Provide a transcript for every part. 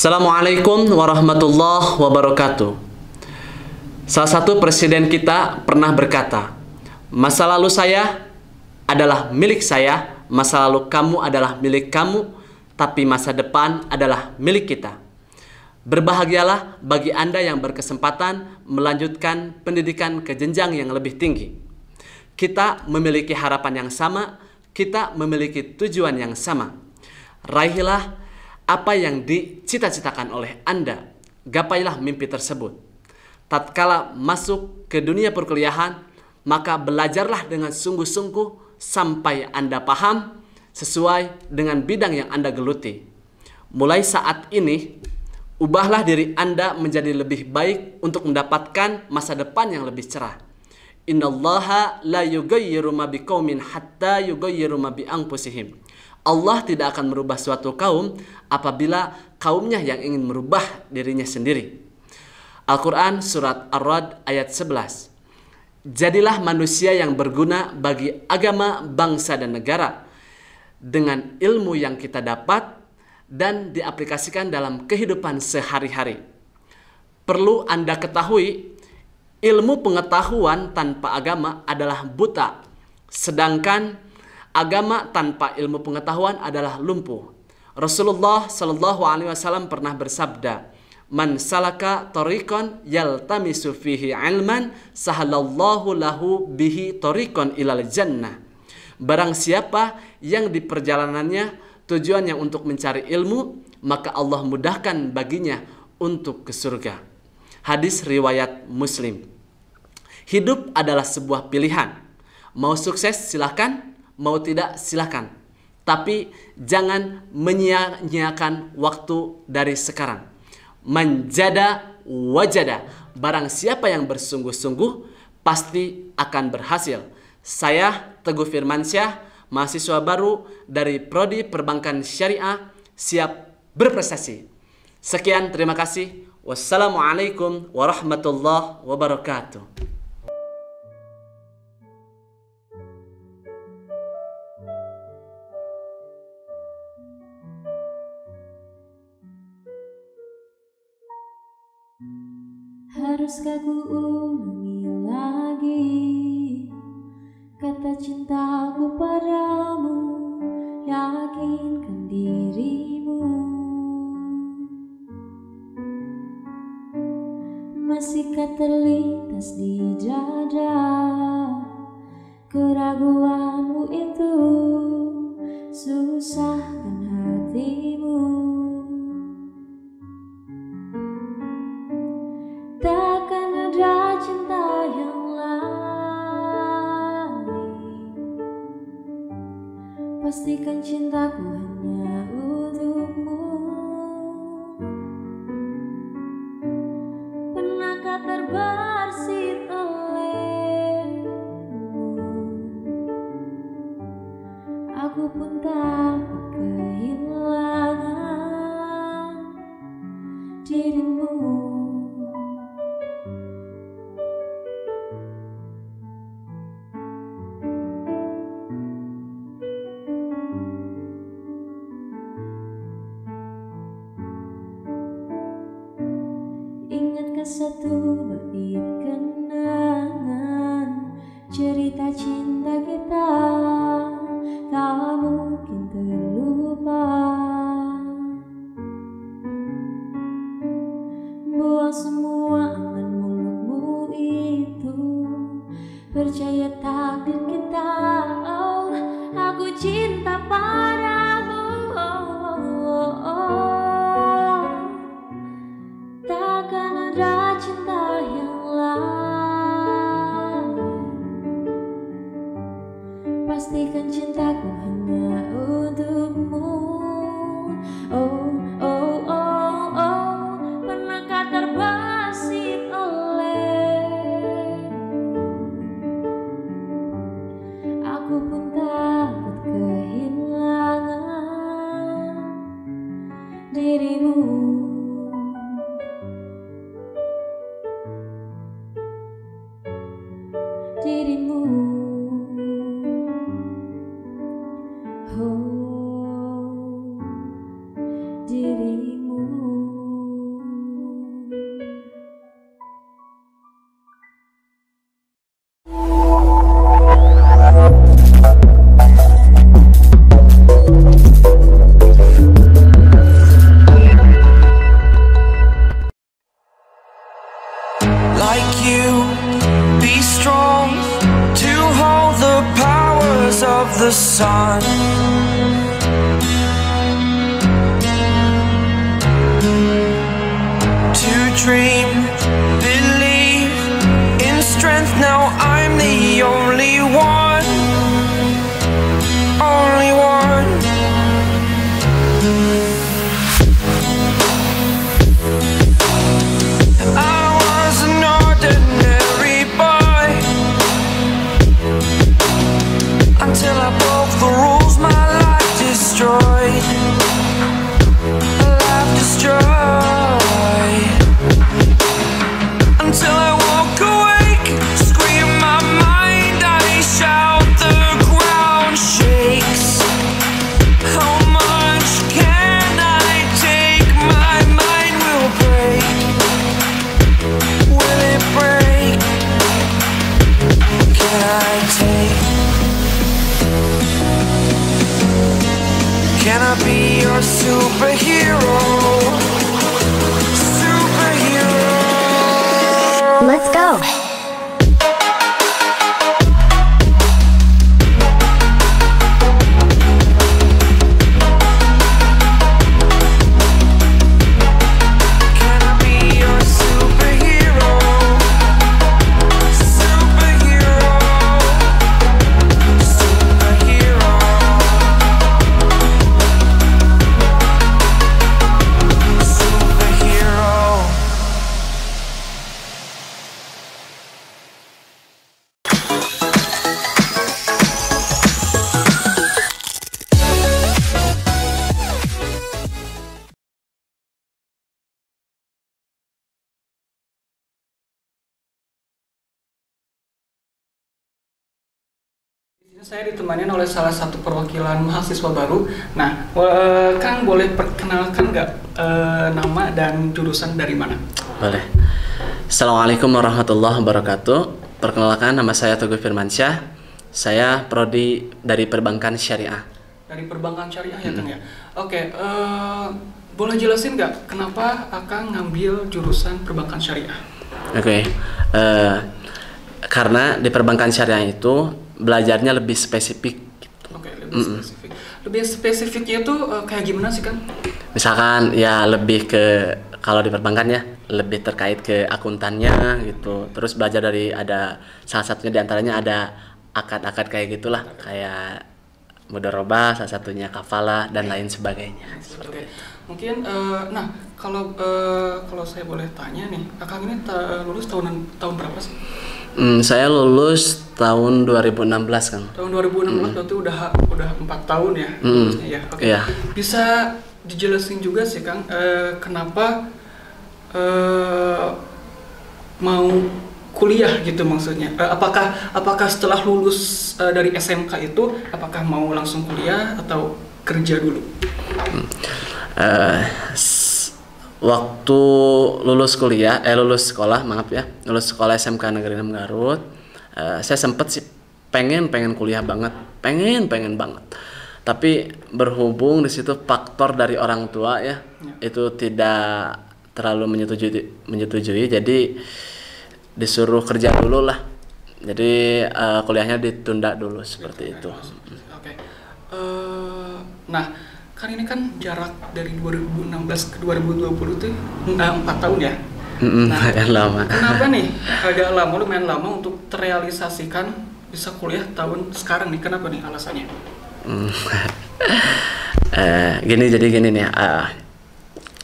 Assalamualaikum warahmatullahi wabarakatuh. Salah satu presiden kita pernah berkata, masa lalu saya adalah milik saya, masa lalu kamu adalah milik kamu, tapi masa depan adalah milik kita. Berbahagialah bagi Anda yang berkesempatan melanjutkan pendidikan ke jenjang yang lebih tinggi. Kita memiliki harapan yang sama, kita memiliki tujuan yang sama. Raihlah apa yang dicita-citakan oleh Anda, gapailah mimpi tersebut. Tatkala masuk ke dunia perkuliahan, maka belajarlah dengan sungguh-sungguh sampai Anda paham sesuai dengan bidang yang Anda geluti. Mulai saat ini, ubahlah diri Anda menjadi lebih baik untuk mendapatkan masa depan yang lebih cerah. Innallaha la yughayyiru ma biqaumin hatta yughayyiru ma bi anfusihim. Allah tidak akan merubah suatu kaum apabila kaumnya yang ingin merubah dirinya sendiri. Al-Quran Surat Ar-Ra'd ayat 11. Jadilah manusia yang berguna bagi agama, bangsa, dan negara dengan ilmu yang kita dapat dan diaplikasikan dalam kehidupan sehari-hari. Perlu Anda ketahui, ilmu pengetahuan tanpa agama adalah buta, sedangkan agama tanpa ilmu pengetahuan adalah lumpuh. Rasulullah Shallallahu Alaihi Wasallam pernah bersabda, "Man salaka tariqan yaltamisu fihi ilman, sahalallahu lahu bihi tariqan ilal jannah." Barang siapa yang di perjalanannya tujuannya untuk mencari ilmu, maka Allah mudahkan baginya untuk ke surga. Hadis riwayat Muslim. Hidup adalah sebuah pilihan. Mau sukses silakan, mau tidak silakan, tapi jangan menyia-nyiakan waktu dari sekarang. Manjada wajada. Barang siapa yang bersungguh-sungguh pasti akan berhasil. Saya Teguh Firmansyah, mahasiswa baru dari Prodi Perbankan Syariah, siap berprestasi. Sekian, terima kasih. Wassalamualaikum warahmatullahi wabarakatuh. Haruskah ku ulangi lagi kata cintaku padamu, yakinkan dirimu. Masihkah terlintas di dada keraguanmu itu, susahkan hatimu. Takkan ada cinta yang lain, pastikan cintaku hanya untukmu. Pernahkah terbersit olehmu, aku pun takut kehilangan dirimu. Ingatkah satu bait kenangan, cerita cinta kita tak mungkin terlupa. Buang semua angan mulutmu itu, percaya takdir kita. Oh, aku cinta padamu. Takkan ada cinta yang lain, pastikan cintaku hanya untukmu. Oh, oh, oh, oh, pernahkah terbersit olehmu, aku pun takut kehilangan dirimu. Dirimu, oh, dirimu. the sun. To dream, believe in strength. Now I'm the only one, only one. I was an ordinary boy until I broke the rules. My life destroyed, a life destroyed. Until I walk awake, scream my mind, I shout, the ground shakes. How much can I take? My mind will break. Will it break? Can I take? Can I be your superhero? Superhero. Let's go. Can I be your superhero? Superhero. Superhero. Superhero. Saya ditemani oleh salah satu perwakilan mahasiswa baru. Nah, Kang boleh perkenalkan nggak nama dan jurusan dari mana? Boleh. Assalamualaikum warahmatullahi wabarakatuh. Perkenalkan, nama saya Teguh Firmansyah. Saya prodi dari Perbankan Syariah. Dari Perbankan Syariah ya Kang ya. Oke, boleh jelasin nggak kenapa Akang ngambil jurusan Perbankan Syariah? Oke. Karena di Perbankan Syariah itu belajarnya lebih spesifik. Oke, lebih spesifik. Lebih spesifiknya itu kayak gimana sih Kang? Misalkan ya lebih ke, kalau di perbankan ya lebih terkait ke akuntannya gitu. Terus belajar dari, ada salah satunya diantaranya ada akad-akad kayak gitulah, kayak mudharabah, salah satunya kafalah dan lain sebagainya. Oke. Mungkin nah kalau saya boleh tanya nih, Akang ini lulus tahun berapa sih? Saya lulus tahun 2016, Kang. Tahun 2016 berarti udah 4 tahun ya lulusnya ya. Oke. Iya. Bisa dijelasin juga sih Kang, kenapa mau kuliah gitu maksudnya? Apakah setelah lulus dari SMK itu apakah mau langsung kuliah atau kerja dulu? Waktu lulus sekolah SMK Negeri 6 Garut, saya sempet sih pengen kuliah banget, pengen banget. Tapi berhubung di situ faktor dari orang tua ya, itu tidak terlalu menyetujui, jadi disuruh kerja dulu lah. Jadi kuliahnya ditunda dulu seperti itu. Oke. Nah, kan ini kan jarak dari 2016 ke 2020 itu 4 tahun ya. Lumayan lama. Kenapa nih agak lama, lumayan lama untuk terrealisasikan bisa kuliah tahun sekarang nih? Kenapa nih alasannya? Jadi gini nih,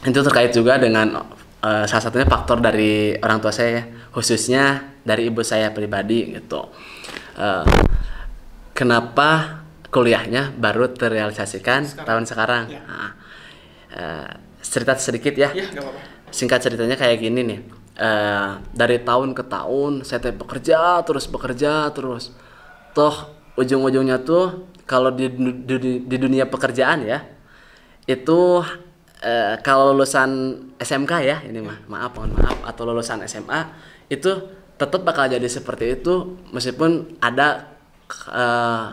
itu terkait juga dengan salah satunya faktor dari orang tua saya ya, khususnya dari ibu saya pribadi gitu. Kenapa kuliahnya baru terrealisasikan tahun sekarang? Ya. Cerita sedikit ya. Iya, nggak apa-apa. Singkat ceritanya kayak gini nih. Dari tahun ke tahun saya bekerja terus. Toh ujung-ujungnya tuh kalau di dunia pekerjaan ya, itu kalau lulusan SMK ya, ini mohon maaf, atau lulusan SMA itu tetap bakal jadi seperti itu, meskipun ada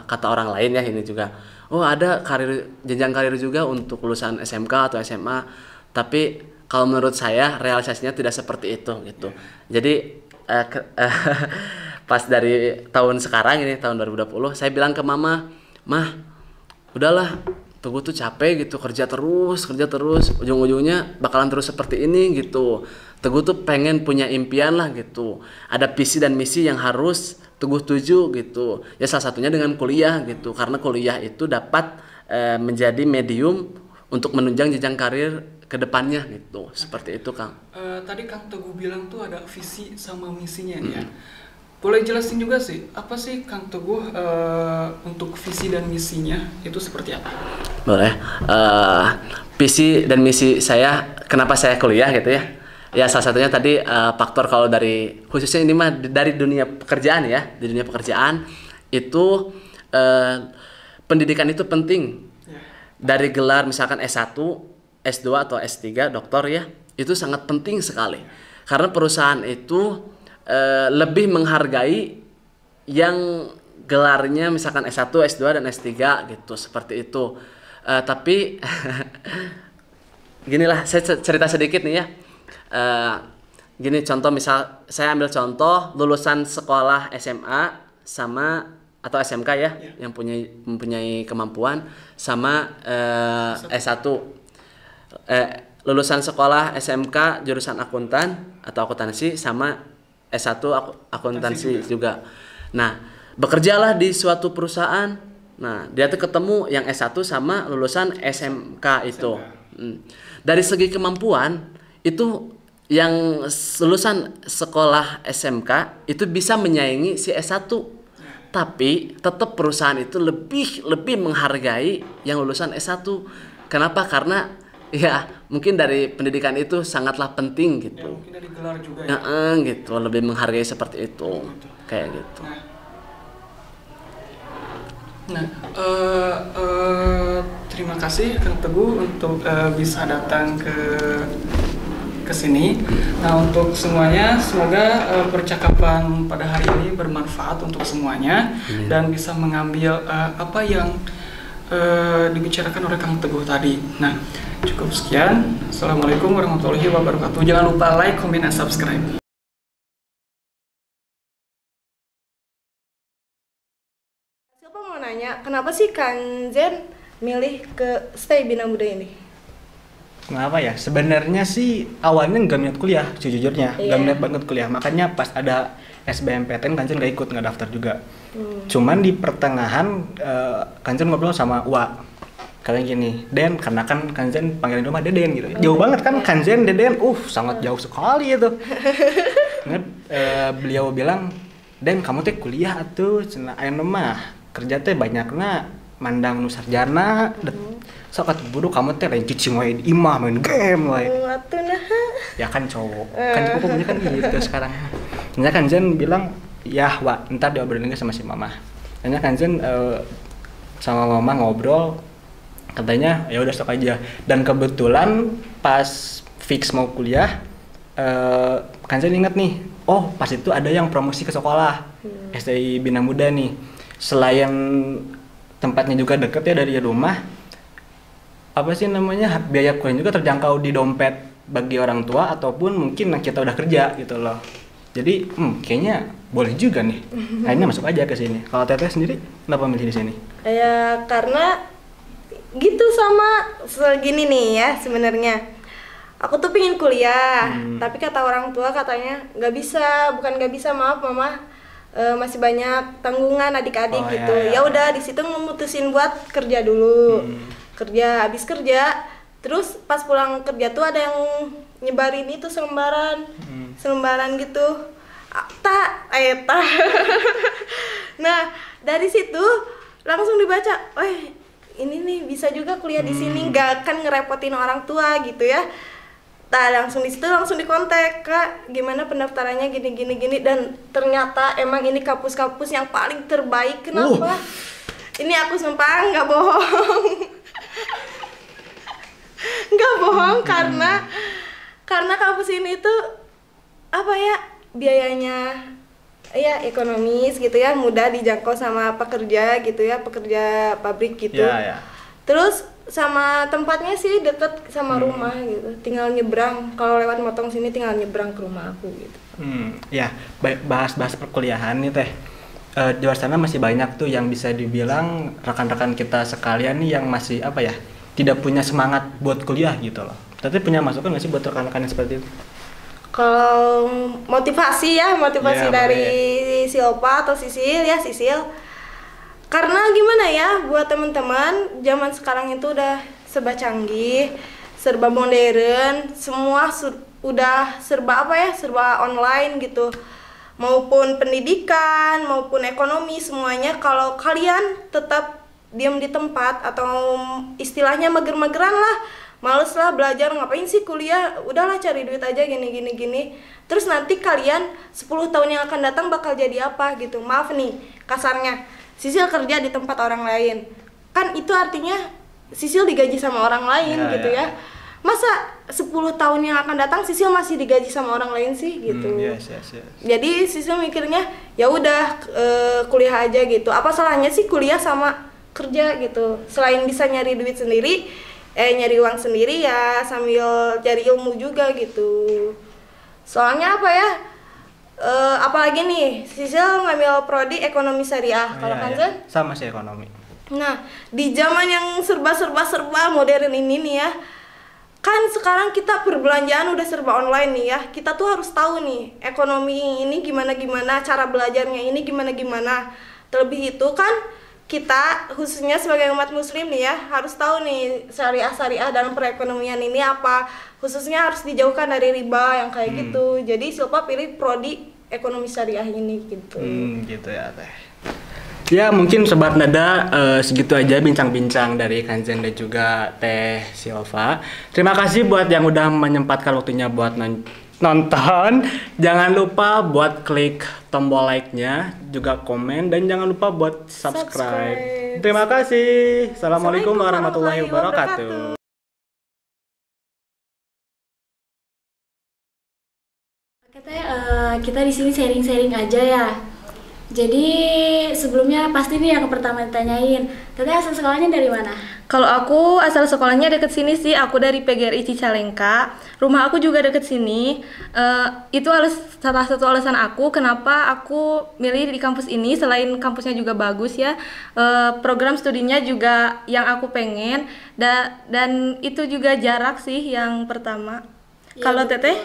kata orang lain ya, ini juga ada jenjang karir juga untuk lulusan SMK atau SMA, tapi kalau menurut saya realisasinya tidak seperti itu gitu. Jadi pas dari tahun sekarang ini tahun 2020 saya bilang ke mama mah udahlah, Teguh tuh capek gitu, kerja terus, ujung-ujungnya bakalan terus seperti ini gitu. Teguh tuh pengen punya impian lah gitu, ada visi dan misi yang harus Teguh tuju gitu. Ya salah satunya dengan kuliah gitu, karena kuliah itu dapat menjadi medium untuk menunjang jenjang karir ke depannya gitu. Seperti itu, Kang. Tadi Kang Teguh bilang tuh ada visi sama misinya ya. Boleh jelasin juga sih, apa sih Kang Teguh untuk visi dan misinya itu seperti apa? Boleh. Visi dan misi saya, kenapa saya kuliah gitu ya? Ya salah satunya tadi faktor kalau dari khususnya ini mah dari dunia pekerjaan ya, di dunia pekerjaan itu pendidikan itu penting. Dari gelar misalkan S1, S2 atau S3, doktor ya, itu sangat penting sekali. Karena perusahaan itu lebih menghargai yang gelarnya misalkan S1, S2 dan S3 gitu, seperti itu. Tapi ginilah, saya cerita sedikit nih ya. Gini contoh, misal saya ambil contoh lulusan sekolah SMA sama atau SMK ya, yang mempunyai kemampuan sama S1. Lulusan sekolah SMK jurusan akuntan atau akuntansi sama S1 akuntansi juga. Nah, bekerjalah di suatu perusahaan. Nah, dia tuh ketemu yang S1 sama lulusan SMK itu. Dari segi kemampuan itu yang lulusan sekolah SMK itu bisa menyaingi si S1. Tapi tetap perusahaan itu lebih menghargai yang lulusan S1. Kenapa? Karena ya mungkin dari pendidikan itu sangatlah penting gitu. Ya, mungkin dari gelar juga ya. Gitu, lebih menghargai seperti itu. Kayak gitu. Nah, terima kasih Kang Teguh untuk bisa datang ke sini. Nah, untuk semuanya semoga percakapan pada hari ini bermanfaat untuk semuanya dan bisa mengambil apa yang dibicarakan oleh Kang Teguh tadi. Nah, cukup sekian. Assalamualaikum warahmatullahi wabarakatuh. Jangan lupa like, comment, dan subscribe. Siapa mau nanya, kenapa sih Kang Zen milih ke Stay Bina Muda ini? Kenapa ya? Sebenarnya sih awalnya nggak minat kuliah, sejujurnya nggak minat banget kuliah. Makanya pas ada SBMPTN Kanjen nggak ikut, nggak daftar juga. Cuman di pertengahan Kanjen ngobrol sama Uwa. Kalian gini, Den, karena kan Kanjen panggilan rumah Deden gitu. Jauh banget kan Kanjen, Deden, sangat jauh sekali itu. Beliau bilang, Den, kamu teh kuliah atuh, cenah aya mah kerja teh banyakna mandang nu sarjana. Sok atuh buru kamu teh lain cuci wae di imah main game wae. Atuh nah. Ya kan cowok. Kan hukumnya kan gitu sekarang. Ternyata Kanjen bilang, "Ya, Wak, ntar diobrolin sama si Mama." Ternyata Kanjen sama Mama ngobrol, katanya ya udah sok aja. Dan kebetulan pas fix mau kuliah, Kanjen inget nih, pas itu ada yang promosi ke sekolah STI Bina Muda nih. Selain tempatnya juga deket ya dari rumah, biaya kuliah juga terjangkau di dompet bagi orang tua ataupun mungkin kita udah kerja gitu loh. Jadi kayaknya boleh juga nih. Akhirnya masuk aja ke sini. Kalau Teteh sendiri kenapa milih di sini? Ya karena gitu sama segini nih ya sebenarnya. Aku tuh pingin kuliah, tapi kata orang tua katanya nggak bisa, bukan nggak bisa, maaf Mama. Masih banyak tanggungan adik-adik gitu. Ya udah di situ memutusin buat kerja dulu. Kerja, habis kerja, terus pas pulang kerja tuh ada yang nyebarin itu selembaran gitu. Nah, dari situ langsung dibaca, ini nih bisa juga kuliah di sini, nggak akan ngerepotin orang tua gitu ya. Langsung di situ langsung dikontak, Kak, gimana pendaftarannya gini, dan ternyata emang ini kampus-kampus yang paling terbaik. Kenapa? Ini aku sumpah nggak bohong. Nggak bohong karena kampus ini tuh biayanya ya ekonomis gitu ya, mudah dijangkau sama pekerja gitu ya, pekerja pabrik gitu. Terus sama tempatnya sih deket sama rumah gitu, tinggal nyebrang. Kalau lewat motong sini tinggal nyebrang ke rumah aku gitu. Ya bahas perkuliahan nih Teh. di luar sana masih banyak tuh yang bisa dibilang rekan-rekan kita sekalian nih yang masih apa ya, tidak punya semangat buat kuliah gitu loh. Tapi punya masukan nggak sih buat rekan-rekan yang seperti itu? Kalau motivasi ya, motivasi Ya, dari Silva atau Sisil ya, Sisil. Karena gimana ya, buat teman-teman zaman sekarang itu udah serba canggih, serba modern, semua udah serba apa ya, serba online gitu. Maupun pendidikan, maupun ekonomi, semuanya kalau kalian tetap diam di tempat atau istilahnya mager-mageran lah, males lah belajar, ngapain sih kuliah, udahlah cari duit aja gini. Terus nanti kalian 10 tahun yang akan datang bakal jadi apa gitu. Maaf nih, kasarnya Sisil kerja di tempat orang lain, kan itu artinya Sisil digaji sama orang lain gitu ya. Masa 10 tahun yang akan datang Sisil masih digaji sama orang lain sih gitu. Yes. Jadi Sisil mikirnya ya udah kuliah aja gitu. Apa salahnya sih kuliah sama kerja gitu? Selain bisa nyari duit sendiri, nyari uang sendiri ya sambil cari ilmu juga gitu. Soalnya apa ya? Apalagi nih, Sisil ngambil prodi ekonomi syariah. Kalau Kanzen? Sama sih ekonomi. Nah, di zaman yang serba modern ini nih ya, kan sekarang kita perbelanjaan udah serba online nih ya. Kita tuh harus tahu nih ekonomi ini gimana, cara belajarnya ini gimana. Terlebih itu kan kita khususnya sebagai umat muslim nih ya harus tahu nih syariah dalam perekonomian ini apa, khususnya harus dijauhkan dari riba yang kayak gitu. Jadi Silva pilih prodi ekonomi syariah ini gitu. Gitu ya teh. Ya mungkin sobat nada segitu aja bincang-bincang dari Kanzen dan juga Teh Silva. Terima kasih buat yang udah menyempatkan waktunya buat nonton. Jangan lupa buat klik tombol like-nya, juga komen, dan jangan lupa buat subscribe. Terima kasih. Assalamualaikum warahmatullahi wabarakatuh. Oke Teh, kita di sini sharing-sharing aja ya. Jadi sebelumnya pasti nih yang pertama ditanyain, Teteh asal sekolahnya dari mana? Kalau aku asal sekolahnya deket sini sih, aku dari PGRI Cicalengka. Rumah aku juga deket sini. Itu salah satu alasan aku kenapa aku milih di kampus ini. Selain kampusnya juga bagus ya, program studinya juga yang aku pengen. Dan itu juga jarak sih yang pertama. Ya, Kalau betul. Teteh?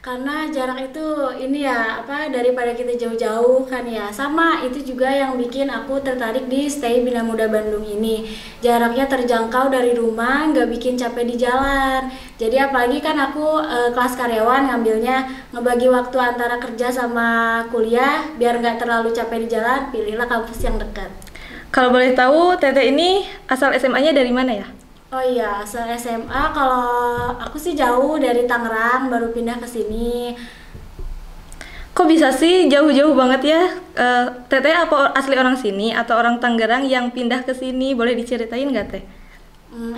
Karena jarak itu ini ya daripada kita jauh-jauh kan ya, sama itu juga yang bikin aku tertarik di Stay Bina Muda Bandung ini. Jaraknya terjangkau dari rumah, nggak bikin capek di jalan. Jadi apalagi kan aku kelas karyawan, ngambilnya ngebagi waktu antara kerja sama kuliah biar nggak terlalu capek di jalan, pilihlah kampus yang dekat. Kalau boleh tahu Teteh ini asal SMA-nya dari mana ya? Oh iya, asal SMA kalau aku sih jauh dari Tangerang, baru pindah ke sini. Kok bisa sih jauh-jauh banget ya? Teteh apa asli orang sini atau orang Tangerang yang pindah ke sini? Boleh diceritain nggak Teh?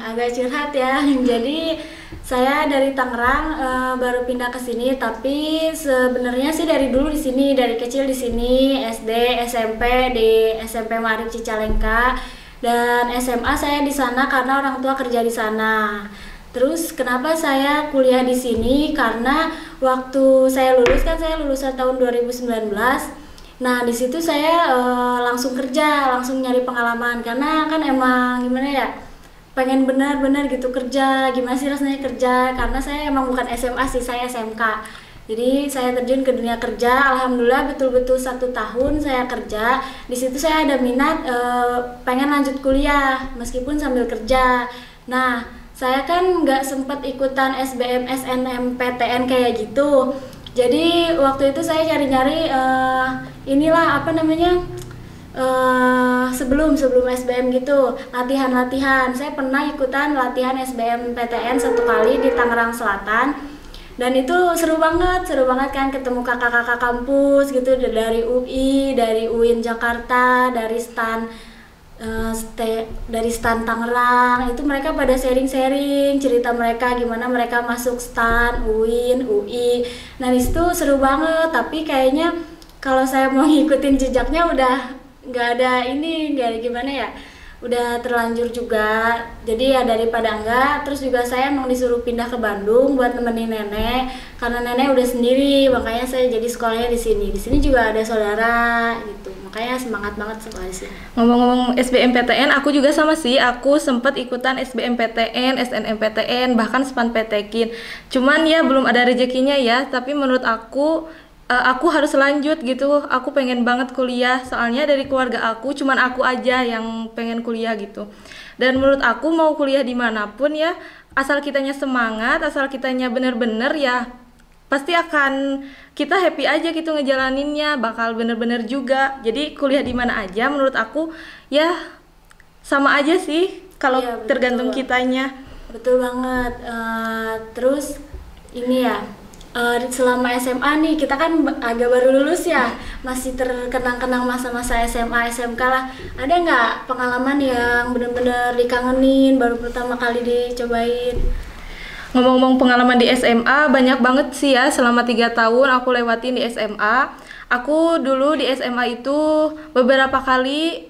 Agak curhat ya. Jadi saya dari Tangerang baru pindah ke sini, tapi sebenarnya sih dari dulu di sini, dari kecil di sini, SD, SMP di SMP Marif Cicalengka. Dan SMA saya di sana karena orang tua kerja di sana. Terus kenapa saya kuliah di sini? Karena waktu saya lulus kan saya lulusan tahun 2019. Nah, di situ saya langsung kerja, langsung nyari pengalaman karena kan emang gimana ya? Pengen benar-benar gitu kerja. Gimana sih rasanya kerja? Karena saya emang bukan SMA sih, saya SMK. Jadi saya terjun ke dunia kerja, alhamdulillah betul-betul 1 tahun saya kerja. Di situ saya ada minat pengen lanjut kuliah meskipun sambil kerja. Nah, saya kan nggak sempat ikutan SBM SNMPTN kayak gitu. Jadi waktu itu saya nyari-nyari sebelum SBM gitu, latihan. Saya pernah ikutan latihan SBMPTN 1 kali di Tangerang Selatan. Dan itu seru banget kan, ketemu kakak-kakak kampus gitu dari UI, dari UIN Jakarta, dari stan Tangerang. Itu mereka pada sharing cerita mereka gimana mereka masuk stan UIN, UI. Nah, di situ seru banget, tapi kayaknya kalau saya mau ngikutin jejaknya udah nggak ada gimana ya? udah terlanjur juga. Jadi ya daripada enggak, terus juga saya emang disuruh pindah ke Bandung buat nemenin nenek karena nenek udah sendiri, makanya saya jadi sekolahnya di sini. Di sini juga ada saudara gitu. Makanya semangat banget sekolah di sini. Ngomong-ngomong SBMPTN, aku juga sama sih. Aku sempet ikutan SBMPTN, SNMPTN, bahkan SPAN-PTKIN. Cuman ya belum ada rezekinya ya. Tapi menurut aku harus lanjut gitu. Aku pengen banget kuliah. Soalnya dari keluarga aku, cuman aku aja yang pengen kuliah gitu. Dan menurut aku mau kuliah dimanapun ya, asal kitanya semangat, asal kitanya bener-bener ya, pasti akan kita happy aja gitu ngejalaninnya, bakal bener-bener juga. Jadi kuliah di mana aja menurut aku ya sama aja sih kalau Iya, betul. tergantung kitanya. Betul banget. Terus ini ya, selama SMA nih kita kan agak baru lulus ya, masih terkenang-kenang masa-masa SMA SMK lah. Ada nggak pengalaman yang benar-benar dikangenin baru pertama kali dicobain? Ngomong-ngomong pengalaman di SMA, banyak banget sih ya. Selama 3 tahun aku lewatin di SMA. Aku dulu di SMA itu beberapa kali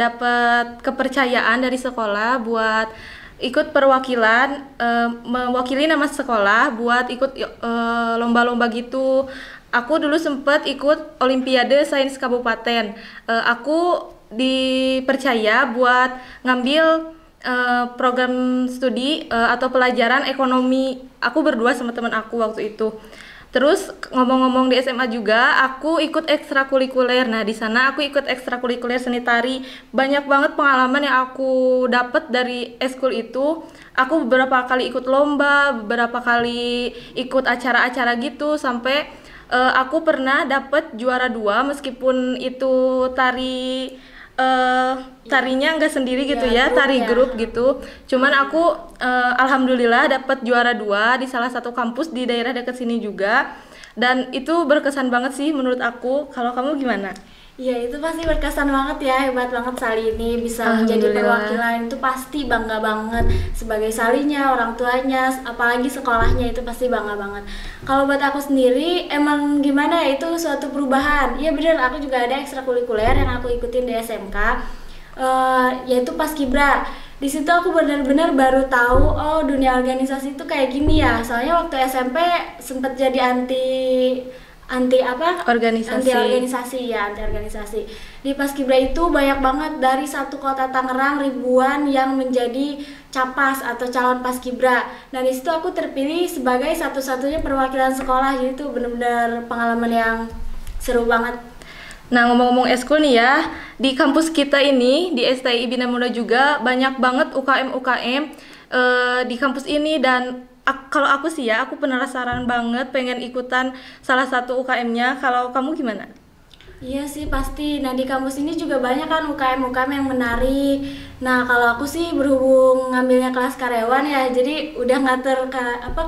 dapat kepercayaan dari sekolah buat ikut perwakilan, mewakili nama sekolah buat ikut lomba-lomba gitu. Aku dulu sempat ikut Olimpiade Sains Kabupaten. Aku dipercaya buat ngambil program studi atau pelajaran ekonomi. Aku berdua sama teman aku waktu itu. Terus ngomong-ngomong di SMA juga, aku ikut ekstrakurikuler. Nah, di sana aku ikut ekstrakurikuler seni tari. Banyak banget pengalaman yang aku dapat dari eskul itu. Aku beberapa kali ikut lomba, beberapa kali ikut acara-acara gitu sampai aku pernah dapat juara 2 meskipun itu tarinya nggak sendiri gitu ya, tari grup gitu. Cuman aku alhamdulillah dapat juara 2 di salah satu kampus di daerah dekat sini juga. Dan itu berkesan banget sih menurut aku. Kalau kamu gimana? Iya, itu pasti berkesan banget ya, hebat banget Sali ini bisa menjadi Alhamdulillah. perwakilan, itu pasti bangga banget sebagai Salinya, orang tuanya, apalagi sekolahnya itu pasti bangga banget. Kalau buat aku sendiri emang gimana ya, itu suatu perubahan. Iya bener, aku juga ada ekstrakurikuler yang aku ikutin di SMK, yaitu Paskibra. Di situ aku benar-benar baru tahu oh dunia organisasi itu kayak gini ya. Soalnya waktu SMP sempet jadi anti organisasi. Di Paskibra itu banyak banget dari satu kota Tangerang ribuan yang menjadi capas atau calon Paskibra. Dan di situ aku terpilih sebagai satu-satunya perwakilan sekolah. Jadi itu benar-benar pengalaman yang seru banget. Nah, ngomong-ngomong eskul nih ya, di kampus kita ini di STI Bina Muda juga banyak banget UKM di kampus ini. Dan kalau aku sih ya, aku penasaran banget pengen ikutan salah satu UKM-nya. Kalau kamu gimana? Iya sih pasti. Nah di kampus ini juga banyak kan UKM yang menarik. Nah kalau aku sih berhubung ngambilnya kelas karyawan ya, jadi udah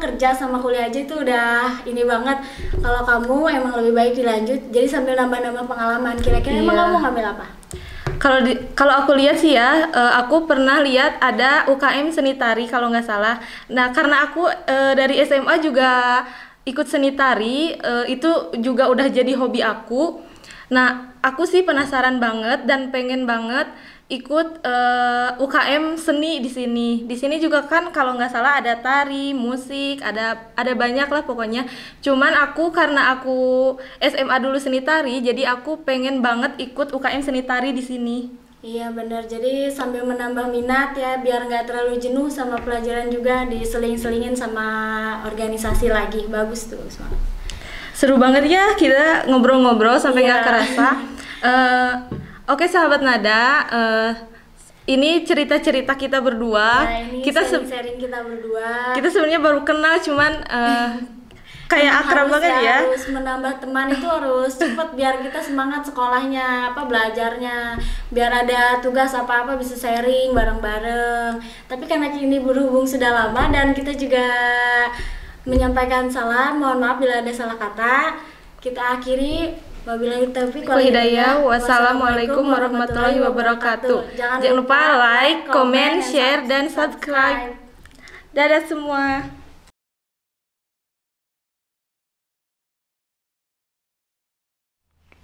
kerja sama kuliah aja itu udah ini banget. Kalau kamu emang lebih baik dilanjut, jadi sambil nambah-nambah pengalaman. Kira-kira emang kamu ngambil apa? Kalau aku lihat sih ya, aku pernah lihat ada UKM seni tari kalau nggak salah. Nah karena aku dari SMA juga ikut seni tari, itu juga udah jadi hobi aku. Nah aku sih penasaran banget dan pengen banget ikut UKM seni di sini. Di sini juga kan kalau nggak salah ada tari, musik, ada banyak lah pokoknya. Cuman karena aku SMA dulu seni tari, jadi aku pengen banget ikut UKM seni tari di sini. Iya benar, jadi sambil menambah minat ya biar nggak terlalu jenuh sama pelajaran juga diseling-selingin sama organisasi lagi. Bagus tuh semangat. Seru banget ya kita ngobrol-ngobrol sampai nggak Iya. kerasa. Oke sahabat Nada, ini cerita-cerita kita berdua. Nah ini kita sharing kita berdua. kita sebenarnya baru kenal, cuman kayak akrab Harus banget ya. Harus menambah teman itu harus cepet biar kita semangat sekolahnya, belajarnya, biar ada tugas apa-apa bisa sharing bareng-bareng. Tapi karena ini berhubung sudah lama dan kita juga menyampaikan salam, mohon maaf bila ada salah kata. Kita akhiri, wabillahi taufiq wal Hidayah. Wassalamualaikum warahmatullahi wabarakatuh. Jangan lupa like, comment, share, dan subscribe. Dadah semua.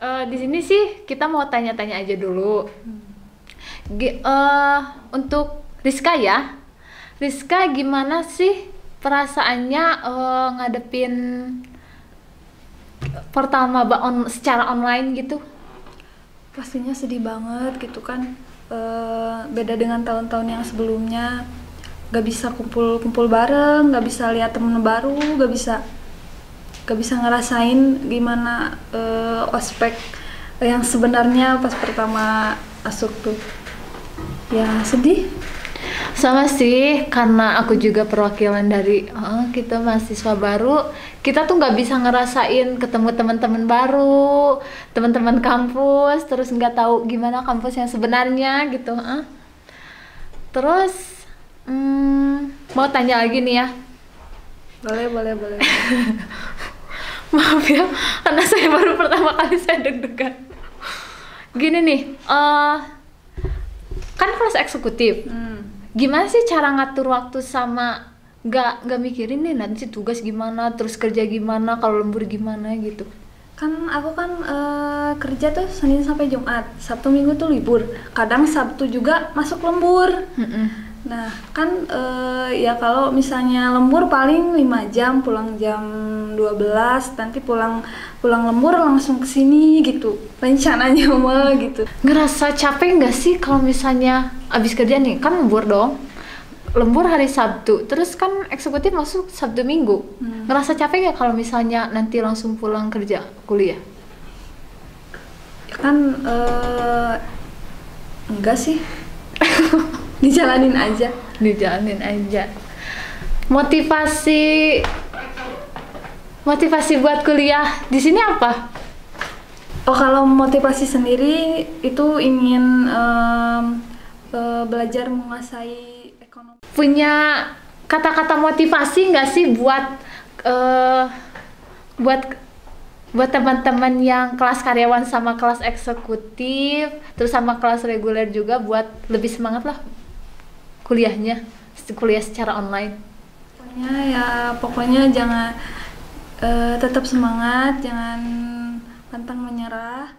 Di sini sih kita mau tanya-tanya aja dulu. Untuk Rizka ya, Rizka gimana sih perasaannya ngadepin pertama secara online gitu? Pastinya sedih banget gitu kan. Beda dengan tahun-tahun yang sebelumnya, gak bisa kumpul bareng, gak bisa lihat temen baru, gak bisa ngerasain gimana ospek yang sebenarnya pas pertama masuk tuh. Ya sedih. Sama sih, karena aku juga perwakilan dari kita mahasiswa baru, kita tuh nggak bisa ngerasain ketemu teman-teman baru, teman-teman kampus, terus nggak tahu gimana kampus yang sebenarnya gitu. Terus mau tanya lagi nih ya. Boleh. Maaf ya, karena saya baru pertama kali saya deg-degan. Gini nih, kan kelas eksekutif. Gimana sih cara ngatur waktu sama nggak mikirin nih nanti tugas gimana, terus kerja gimana, kalau lembur gimana gitu? Kan aku kan kerja tuh Senin sampai Jumat, Sabtu Minggu tuh libur, kadang Sabtu juga masuk lembur. Nah kan ya kalau misalnya lembur paling 5 jam, pulang jam 12, nanti pulang lembur langsung kesini gitu rencananya mah gitu. Ngerasa capek nggak sih kalau misalnya abis kerja nih, kan lembur dong, lembur hari Sabtu, terus kan eksekutif masuk Sabtu Minggu. Ngerasa capek nggak kalau misalnya nanti langsung pulang kerja kuliah? Ya kan enggak sih. Dijalanin aja. Motivasi buat kuliah di sini apa? Oh, kalau motivasi sendiri itu ingin belajar menguasai ekonomi. Punya kata-kata motivasi nggak sih buat teman-teman yang kelas karyawan sama kelas eksekutif, terus sama kelas reguler juga, buat lebih semangat lah kuliah secara online? Pokoknya jangan, tetap semangat, jangan pantang menyerah.